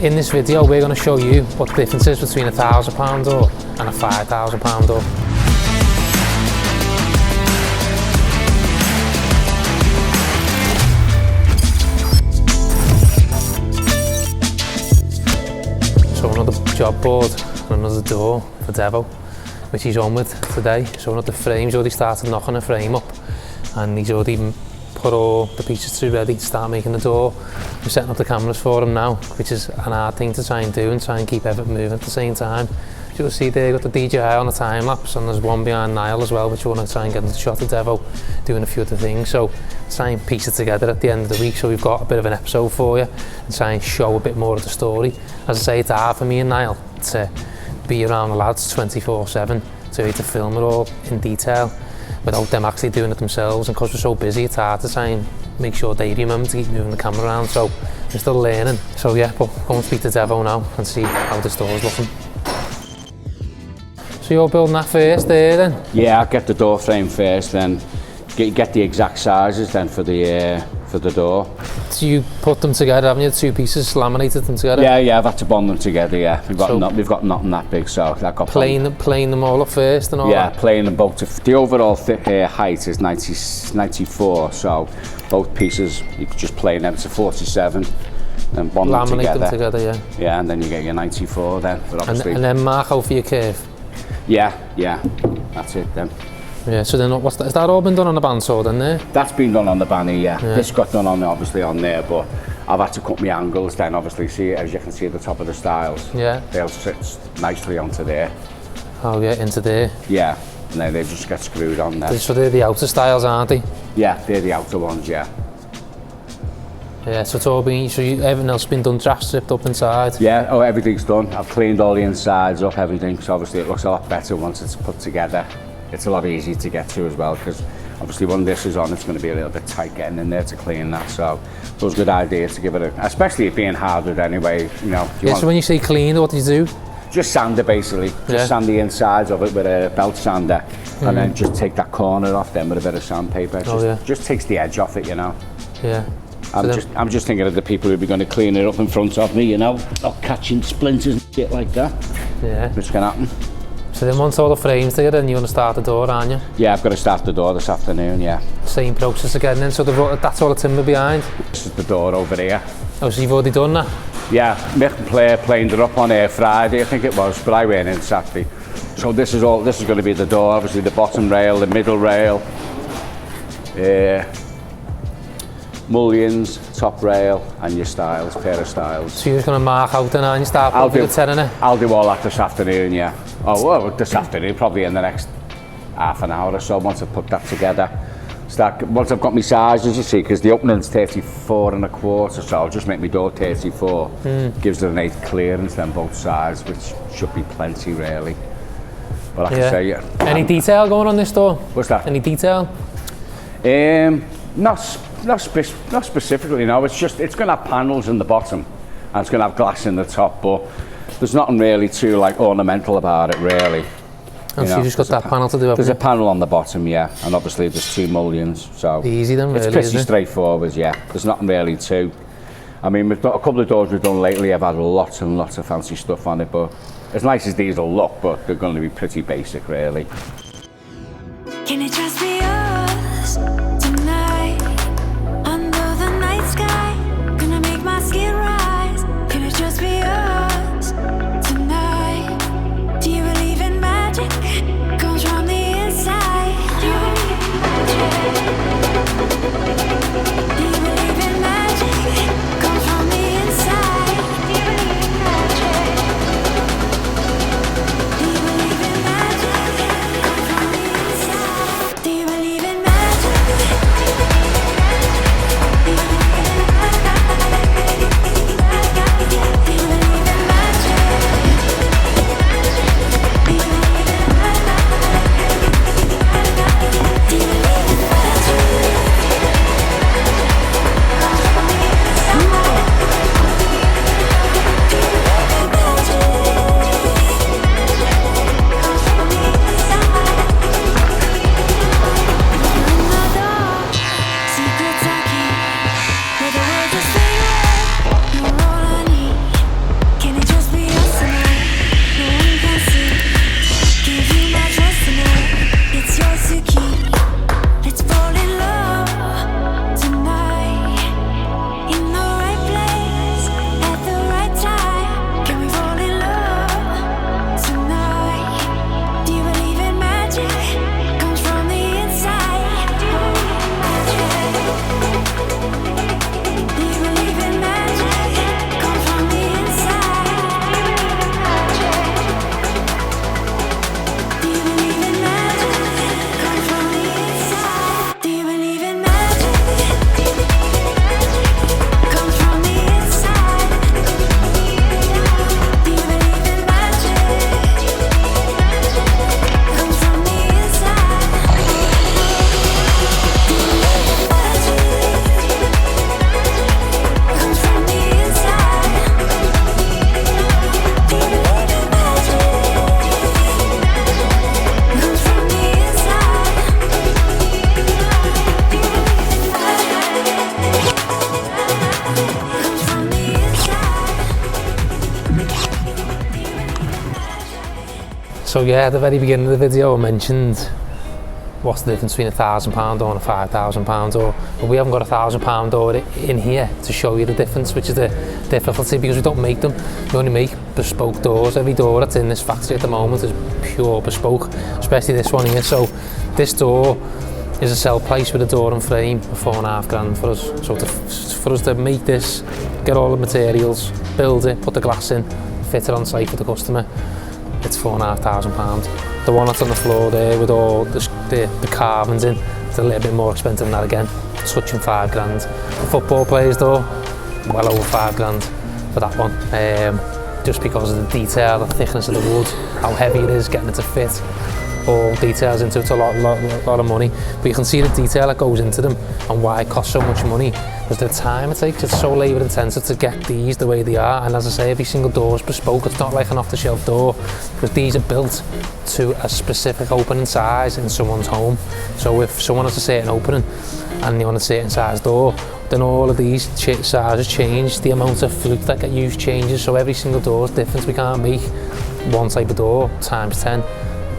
In this video we're going to show you what the difference is between a £1,000 door and a £5,000 door. So another job board and another door for Devo, which he's on with today. So another frame's already started knocking a frame up, and he's already put all the pieces through ready to start making the door. We're setting up the cameras for him now, which is an hard thing to try and do and try and keep everything moving at the same time. As you'll see there, you've got the DJI on the time lapse, and there's one behind Niall as well, which we want to try and get into the shot of Devo doing a few other things. So try and piece it together at the end of the week, so we've got a bit of an episode for you and try and show a bit more of the story. As I say, it's hard for me and Niall to be around the lads 24/7 to film it all in detail without them actually doing it themselves, and because we're so busy it's hard to try and make sure they remember to keep moving the camera around, so we're still learning. So yeah, but go and speak to Devo now and see how the store's looking. So you're building that first there then? Yeah, I'll get the door frame first, then get the exact sizes then for the door. So you put them together, haven't you? Two pieces, laminated them together? Yeah, I've had to bond them together, yeah. We've got nothing that big, so that got plane them all up first and all yeah, that? plane them both. The overall height is 94, so both pieces, you could just plane them to 47 and bond laminate them together, yeah. Yeah, and then you get your 94 then. But obviously, and then mark out for your curve? Yeah, that's it then. Yeah, so then has that all been done on the bandsaw then there? That's been done on the banner, yeah. This got done obviously on there, but I've had to cut my angles then, obviously, see, as you can see at the top of the stiles. Yeah. They'll sit nicely onto there. Oh yeah, into there. Yeah, and then they just get screwed on there. So they're the outer stiles, aren't they? Yeah, they're the outer ones, yeah. Yeah, so it's all been, everything else been done, draft stripped up inside? Yeah, everything's done. I've cleaned all the insides up, everything, so obviously it looks a lot better once it's put together. It's a lot easier to get to as well, because obviously when this is on, it's going to be a little bit tight getting in there to clean that, so it was a good idea to give it especially it being hardwood anyway, you know. So when you say clean, what do you do? Just sand it basically, just sand the insides of it with a belt sander, and then just take that corner off then with a bit of sandpaper. Just takes the edge off it, you know. Yeah. I'm just thinking of the people who'll be going to clean it up in front of me, you know, not catching splinters and shit like that. Yeah. Which can happen. So then once all the frames together, and you want to start the door, aren't you? Yeah, I've got to start the door this afternoon, yeah. Same process again then, so that's all the timber behind? This is the door over here. Oh, so you've already done that? Yeah, Mick and Claire planed it up on Friday, I think it was, but I went in Saturday. So this is going to be the door, obviously the bottom rail, the middle rail, mullions, top rail, and your stiles, pair of stiles. So you're just going to mark out and you start putting the in it? I'll do all that this afternoon, yeah. Oh, well, this afternoon, probably in the next half an hour or so, once I've put that together. Once I've got my sizes, you see, because the opening's 34 and a quarter, so I'll just make my door 34. Gives it an 8 clearance then both sides, which should be plenty really. But like I say, yeah. Any detail going on this door? What's that? Any detail? Not specifically, no. It's going to have panels in the bottom and it's going to have glass in the top, but there's nothing really too like ornamental about it really. And so you just got that panel to do it? There's a panel on the bottom, yeah, and obviously there's 2 mullions, so easy then, really, it's pretty straightforward, yeah. There's nothing really too. I mean, we've got a couple of doors we've done lately. I've had lots and lots of fancy stuff on it, but as nice as these will look, but they're going to be pretty basic, really. Can it just be us tonight? Under the night sky, gonna make my skin rise. Can it just be us tonight? Do you believe in magic? Comes from the inside. Do you believe in magic? Do you believe in magic? Comes from the inside. Do you believe in magic? Do you believe in magic? So yeah, at the very beginning of the video I mentioned what's the difference between £1,000 door and a £5,000 door. But we haven't got a £1,000 door in here to show you the difference, which is the difficulty, because we don't make them. We only make bespoke doors. Every door that's in this factory at the moment is pure bespoke, especially this one here. So this door is a sell price with a door and frame of £4,500 for us. So for us to make this, get all the materials, build it, put the glass in, fit it on site for the customer, it's £4,500. The one that's on the floor there with all the carvings in, it's a little bit more expensive than that again, touching £5,000. The football players door, well over £5,000 for that one. Just because of the detail, the thickness of the wood, how heavy it is, getting it to fit, all details into it, it's a lot of money. But you can see the detail that goes into them and why it costs so much money. Because the time it takes, it's so labour intensive to get these the way they are. And as I say, every single door is bespoke. It's not like an off-the-shelf door, because these are built to a specific opening size in someone's home. So if someone has a certain opening and they want a certain size door, then all of these sizes change. The amount of flute that get used changes. So every single door is different. We can't make one type of door times 10.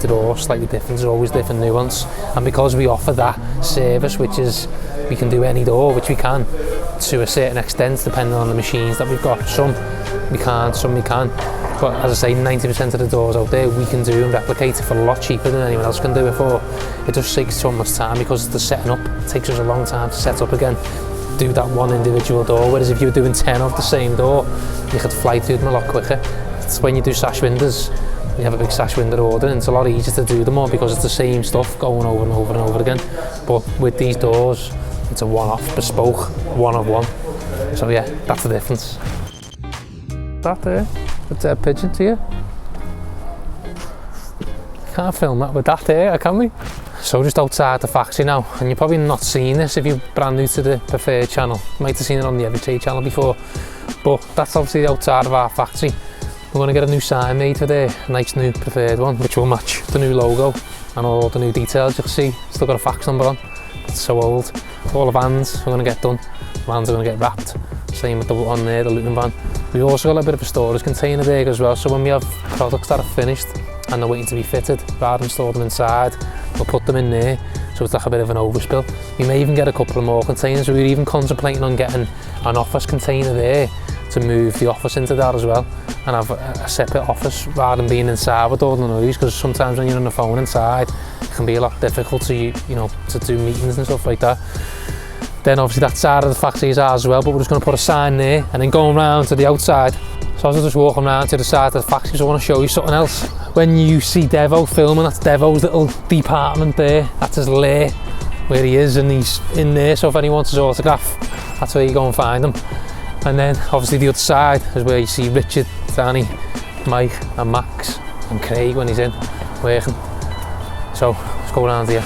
They're all slightly different, there's always different nuance. And because we offer that service, which is we can do any door, which we can to a certain extent depending on the machines that we've got. Some we can't, some we can. But as I say, 90% of the doors out there we can do and replicate it for a lot cheaper than anyone else can do it for. It just takes so much time because the setting up, it takes us a long time to set up again, do that one individual door. Whereas if you were doing 10 of the same door, you could fly through them a lot quicker. It's when you do sash windows, you have a big sash window order, and it's a lot easier to do them all because it's the same stuff going over and over and over again. But with these doors, it's a one-off, bespoke, one of one. So yeah, that's the difference. That there, the dead pigeon to you. Can't film that with that there, can we? So just outside the factory now, and you've probably not seen this if you're brand new to the Preferred channel. You might have seen it on the Everyday channel before, but that's obviously the outside of our factory. We're going to get a new sign made for the nice new Preferred one, which will match the new logo and all the new details. You can see, still got a fax number on. It's so old. All the vans are going to get done. The vans are going to get wrapped. Same with the one there, the looting van. We've also got a bit of a storage container there as well. So when we have products that are finished and they're waiting to be fitted, rather than store them inside, we'll put them in there. So it's like a bit of an overspill. We may even get a couple of more containers. We're even contemplating on getting an office container there to move the office into that as well, and have a separate office rather than being inside with all the noise, because sometimes when you're on the phone inside it can be a lot difficult to you know to do meetings and stuff like that. Then obviously that side of the factory is ours as well, but we're just going to put a sign there and then going round to the outside. So as I was just walking around to the side of the factory, so I want to show you something else. When you see Devo filming, that's Devo's little department there, that's his lair where he is, and he's in there, so if anyone wants his autograph, that's where you go and find him. And then obviously the other side is where you see Richard, Danny, Mike and Max and Craig when he's in working. So let's go around here.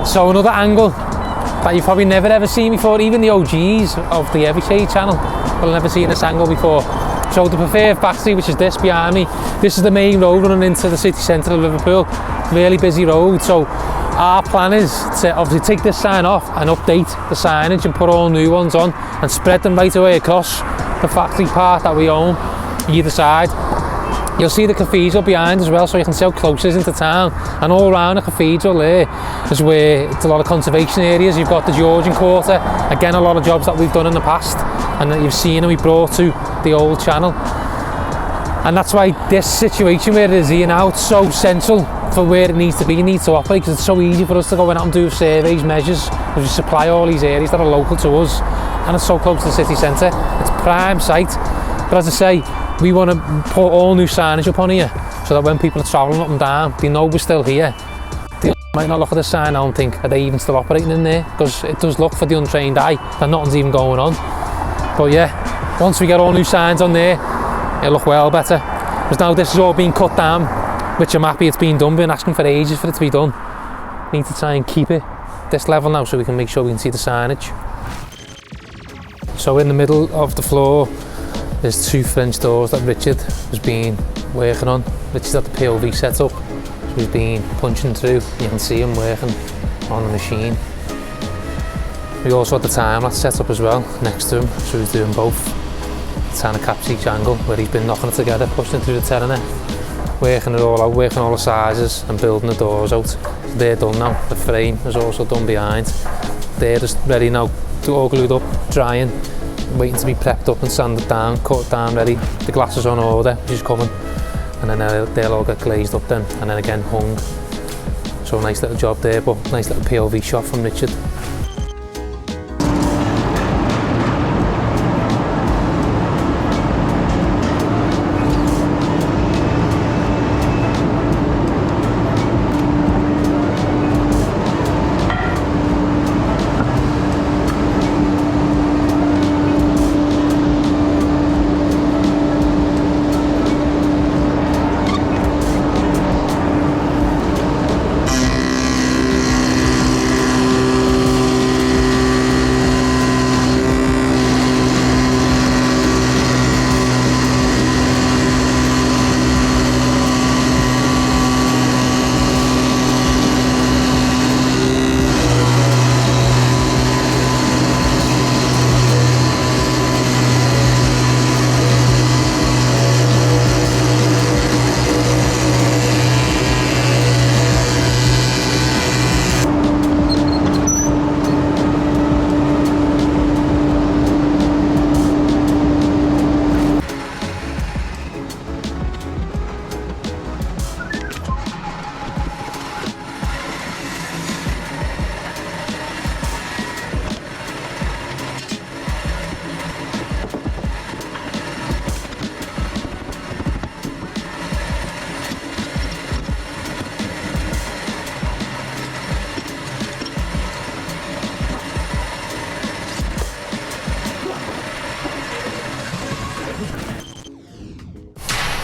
So another angle that you've probably never ever seen before, even the OGs of the Everyday channel will have never seen this angle before. So the Preferred factory, which is this behind me, this is the main road running into the city centre of Liverpool. Really busy road. So our plan is to obviously take this sign off and update the signage and put all new ones on and spread them right away across the factory part that we own either side. You'll see the cathedral behind as well, so you can see how close it is into town, and all around the cathedral there is where it's a lot of conservation areas. You've got the Georgian Quarter, again a lot of jobs that we've done in the past and that you've seen and we brought to the old channel. And that's why this situation where it is here now, it's so central for where it needs to be, needs to operate, because it's so easy for us to go in out and do surveys, measures, because we supply all these areas that are local to us, and it's so close to the city centre. It's prime site. But as I say, we want to put all new signage up on here so that when people are travelling up and down, they know we're still here. They might not look at the sign now and think, are they even still operating in there? Because it does look for the untrained eye that nothing's even going on. But yeah, once we get all new signs on there, it'll look well better. Because now this is all being cut down, which I'm happy it's been done. Been asking for ages for it to be done. Need to try and keep it this level now so we can make sure we can see the signage. So in the middle of the floor, there's two French doors that Richard has been working on. Richard's got the POV set up, so he's been punching through. You can see him working on the machine. We also had the time-lapse set up as well next to him, so he's doing both. Trying to capture each angle where he's been knocking it together, pushing it through the tenon. working it all out, working all the sizes and building the doors out. So they're done now. The frame is also done behind. They're just ready now, to all glued up, drying, waiting to be prepped up and sanded down, cut down, ready. The glass is on order, which is coming. And then they'll all get glazed up then, and then again hung. So a nice little job there, but nice little POV shot from Richard.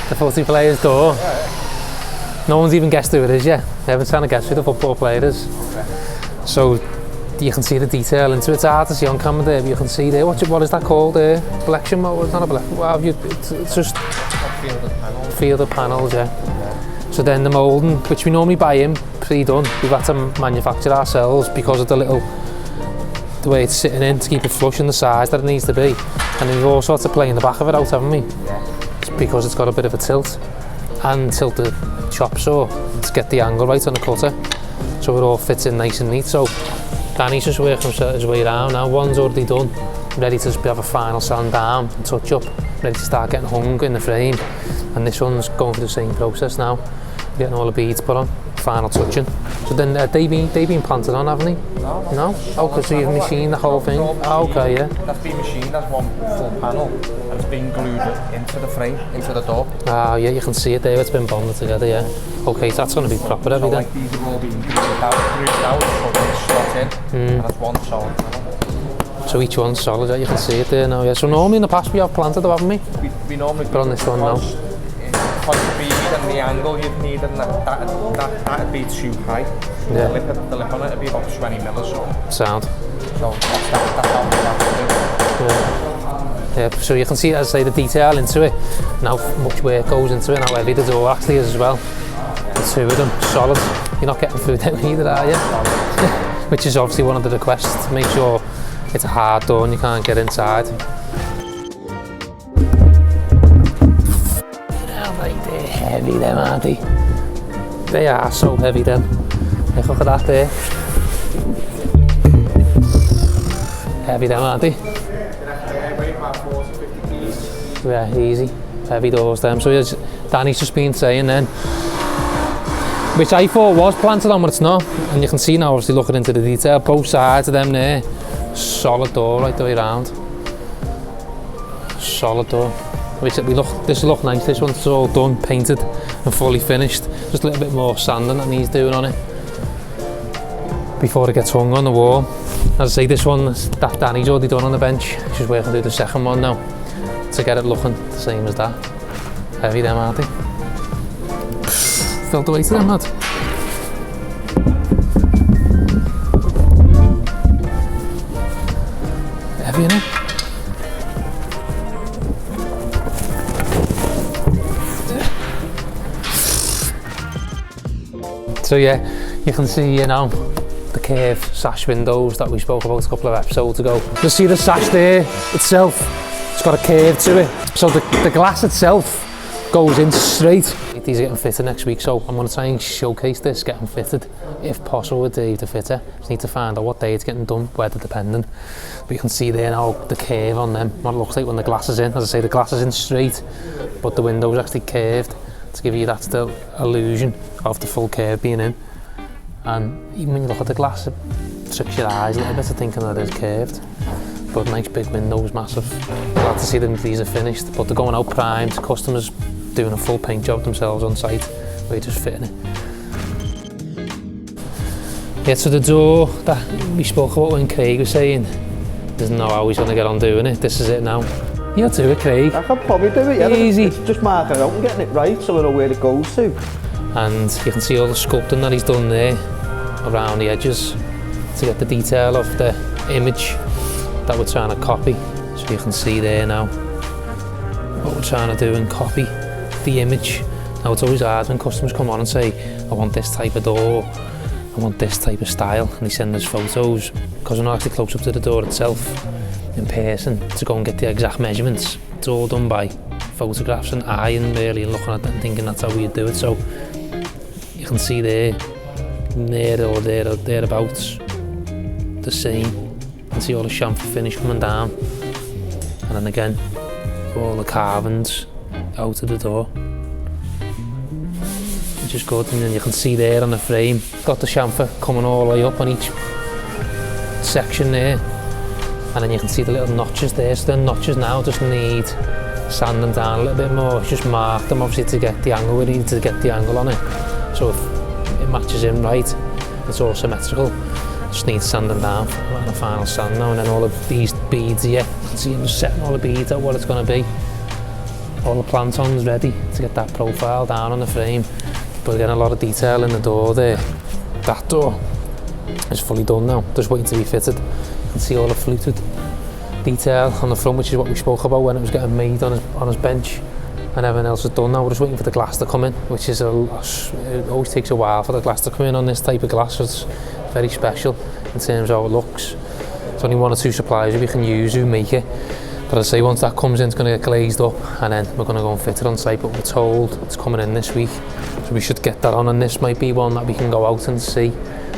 The 40 players door. No one's even guessed who it is yet. They haven't trying to guess who the football player is. So you can see the detail into it. It's hard to see on camera there, but you can see there. What is that called there? Collection mode? It's not a collection. What have you? It's just fielded panels, yeah. So then the moulding, which we normally buy in pre-done, we've had to manufacture ourselves because of the way it's sitting in to keep it flush in the size that it needs to be. And then we've also had to plane the back of it out, haven't we? Yeah. Because it's got a bit of a tilt, and tilt the chop saw to get the angle right on the cutter, so it all fits in nice and neat. So Danny's just working his way around now. One's already done, ready to just have a final sand down and touch up, ready to start getting hung in the frame, and this one's going through the same process now, getting all the beads put on, final touching. So then they've been planted on, haven't they? No? Oh, because you've machined the whole thing? Oh, okay, yeah. That's been machined as one full panel, and it's been glued into the frame, into the door. Ah, yeah, you can see it there, it's been bonded together, yeah. Okay, so that's going to be proper heavy then. Like these have all been grooved out, so they slot in, and that's one solid panel. So each one's solid, yeah, you can see it there now, yeah. So normally in the past we have planted, haven't we? We normally But on this one now. Because the bead and the angle you'd need, and that'd be too high. Yeah. The lip on it would be about 20 mil or something. Sound. So that's how we have to do it. Yeah. Yeah, so you can see, as I say, the detail into it, and how much work goes into it, and how heavy the door actually is as well. The two of them, solid. You're not getting through them either, are you? Which is obviously one of the requests, to make sure it's a hard door and you can't get inside. They're heavy them, aren't they? They are so heavy them. Look at that there. Heavy them, aren't they? Yeah, easy. Heavy doors them. So Danny's just been saying then, which I thought was planted on, but it's not. And you can see now, obviously looking into the detail, both sides of them there, solid door right the way around. Solid door. This look nice. This one's all done, painted and fully finished. Just a little bit more sanding that needs doing on it before it gets hung on the wall. As I say, this one that Danny's already done on the bench. She's working through the second one now to get it looking the same as that. Heavy them, aren't they? Felt the weight of them, lad. Heavy, innit? So yeah, you can see, you know, the curved sash windows that we spoke about a couple of episodes ago. You'll see the sash there itself, it's got a curve to it. So the glass itself goes in straight. these are getting fitted next week, so I'm going to try and showcase this getting fitted, if possible, with Dave the fitter. Just need to find out what day it's getting done, weather dependent. But you can see there now the curve on them, what it looks like when the glass is in. As I say, the glass is in straight, but the window's actually curved to give you that still illusion of the full curve being in. And even when you look at the glass, it tricks your eyes a little bit to thinking that it is curved. But nice big windows, massive. Glad to see them, these are finished, but they're going out primed. Customers doing a full paint job themselves on site, we're just fitting it. Yeah, so the door that we spoke about when Craig was saying, doesn't know how he's going to get on doing it. This is it now. You'll do it, Craig. I could probably do it, yeah. Easy. It's just marking it out and getting it right so we know where it goes to. And you can see all the sculpting that he's done there around the edges to get the detail of the image that we're trying to copy. So you can see there now what we're trying to do and copy the image. Now it's always hard when customers come on and say, I want this type of door, I want this type of style, and they send us photos, because we're not actually close up to the door itself in person to go and get the exact measurements. It's all done by photographs and eyeing really, and looking at it and thinking that's how we do it. So you can see there or thereabouts the same. You can see all the chamfer finish coming down, and then again all the carvings out of the door, which is good. And then you can see there on the frame, got the chamfer coming all the way up on each section there, and then you can see the little notches there. So the notches now just need sanding down a little bit more. Just mark them obviously to get the angle, we need to get the angle on it, so if it matches in right, it's all symmetrical. Just need sanding down for the final sand now, and then all of these beads here, you can see I'm just setting all the beads out what it's going to be. All the plantons ready to get that profile down on the frame. But again, a lot of detail in the door there. That door is fully done now, just waiting to be fitted. You can see all the fluted detail on the front, which is what we spoke about when it was getting made on his bench, and everything else is done now. We're just waiting for the glass to come in, which is it always takes a while for the glass to come in on this type of glass. It's very special in terms of how it looks. There's only one or two suppliers we can use who make it, but as I say, once that comes in, it's going to get glazed up, and then we're going to go and fit it on site. But we're told it's coming in this week, so we should get that on, and this might be one that we can go out and see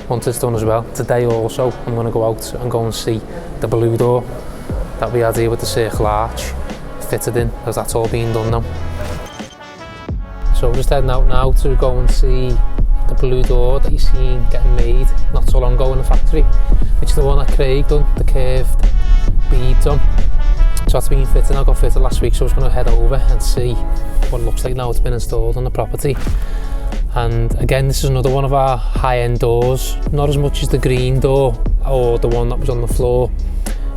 once it's done as well. Today also I'm going to go out and go and see the blue door that we had here with the circle arch fitted in, because that's all being done now. So we're just heading out now to go and see the blue door that you've seen getting made not so long ago in the factory, which is the one that Craig done, the curved beads on. So that's been fitted, I got fitted last week, so I was going to head over and see what it looks like now it's been installed on the property. And again, this is another one of our high-end doors, not as much as the green door or the one that was on the floor,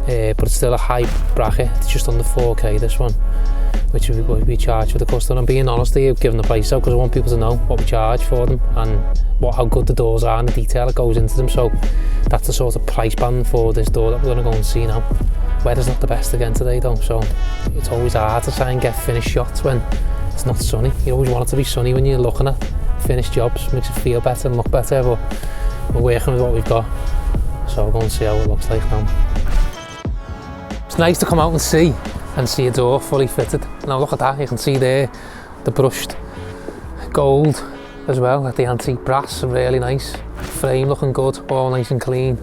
but it's still a high bracket. It's just under 4k, this one, which we charge for the customer. And being honest here, giving the price out because I want people to know what we charge for them and how good the doors are and the detail that goes into them. So that's the sort of price band for this door that we're going to go and see now. Weather's not the best again today though, so it's always hard to try and get finished shots when it's not sunny. You always want it to be sunny when you're looking at finished jobs, makes it feel better and look better, but we're working with what we've got, so we'll go and see how it looks like now. It's nice to come out and see a door fully fitted. Now look at that, you can see there the brushed gold as well, at the antique brass, really nice. Frame looking good, all nice and clean.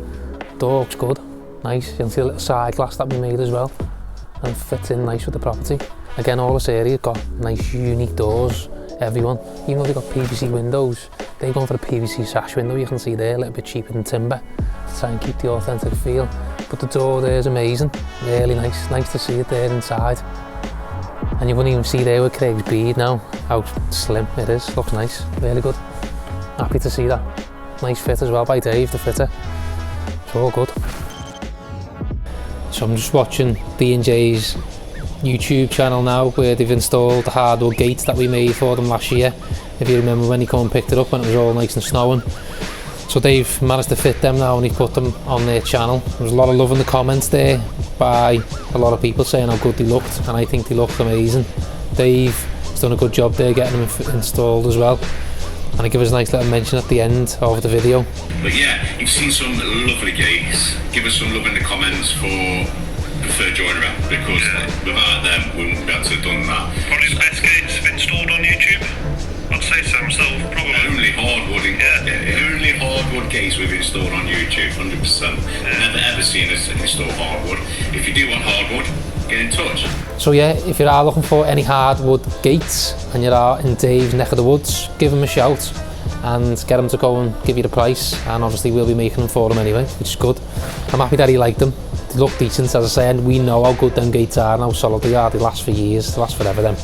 Door looks good, nice. You can see a little side glass that we made as well, and fits in nice with the property. Again, all this area got nice unique doors, everyone. Even though they've got PVC windows, they've gone for a PVC sash window, you can see there, a little bit cheaper than timber, to try and keep the authentic feel. But the door there is amazing, really nice to see it there inside. And you wouldn't even see there with Craig's bead now, how slim it is, looks nice, really good. Happy to see that. Nice fit as well by Dave, the fitter. It's all good. So I'm just watching D&J's YouTube channel now, where they've installed the hardwood gates that we made for them last year. If you remember when he come and picked it up when it was all nice and snowing. So they've managed to fit them now and he put them on their channel. There was a lot of love in the comments there by a lot of people saying how good they looked, and I think they look amazing. Dave has done a good job there getting them installed as well. And I give us a nice little mention at the end of the video. But yeah, you've seen some lovely gates. Give us some love in the comments for Preferred Joinery, because without them we wouldn't be able to have done that. What is best gates installed on YouTube? That's we've installed on YouTube, 100%. Never ever seen us install hardwood. If you do want hardwood, get in touch. So yeah, if you are looking for any hardwood gates and you are in Dave's neck of the woods, give him a shout and get him to go and give you the price, and obviously we'll be making them for him anyway, which is good. I'm happy that he liked them. They look decent, as I said. We know how good them gates are and how solid they are. They last for years, they last forever them.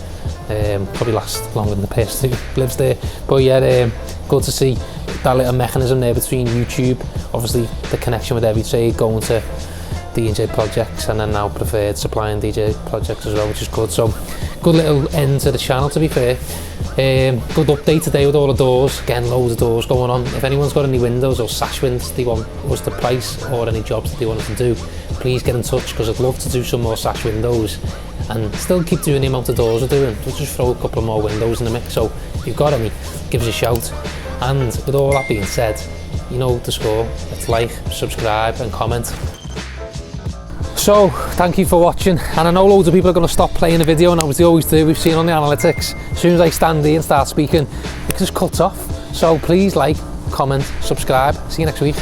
Probably last longer than the person who lives there. But yeah, good to see that little mechanism there between YouTube, obviously the connection with every trade, going to DJ projects, and then now Preferred supplying DJ projects as well, which is good. So good little end to the channel, to be fair. Good update today with all the doors. Again, loads of doors going on. If anyone's got any windows or sash windows they want us to price, or any jobs that they want us to do, please get in touch, because I'd love to do some more sash windows and still keep doing the amount of doors we're doing. We'll just throw a couple more windows in the mix. So if you've got any, give us a shout. And with all that being said, you know the score. Let's like, subscribe and comment. So, thank you for watching, and I know loads of people are going to stop playing the video, and as they always do, we've seen on the analytics, as soon as I stand here and start speaking, it just cuts off. So please like, comment, subscribe. See you next week.